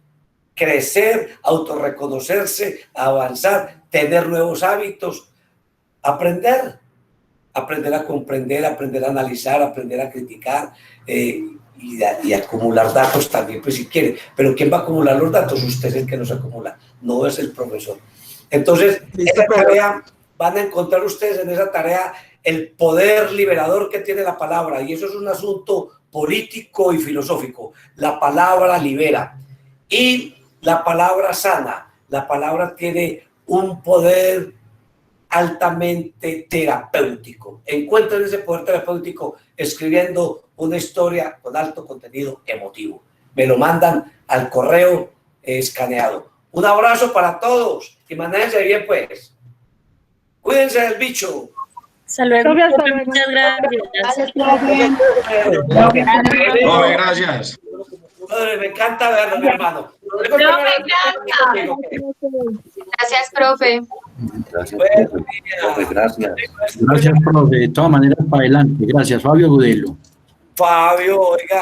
crecer, autorreconocerse, avanzar, tener nuevos hábitos, aprender a comprender, aprender a analizar, aprender a criticar y acumular datos también, pues si quiere. Pero ¿quién va a acumular los datos? Usted es el que los acumula, no es el profesor. Entonces, esa tarea, van a encontrar ustedes en esa tarea el poder liberador que tiene la palabra, y eso es un asunto político y filosófico. La palabra libera y la palabra sana. La palabra tiene un poder altamente terapéutico. Encuentren ese poder terapéutico escribiendo una historia con alto contenido emotivo. Me lo mandan al correo escaneado. Un abrazo para todos y manéjense bien, pues. Cuídense del bicho. Hasta luego. Muchas gracias. Gracias. Me encanta verlo, mi hermano. Gracias, profe. Gracias, profe. De todas maneras, para adelante. Gracias, Fabio Agudelo. Fabio, oiga.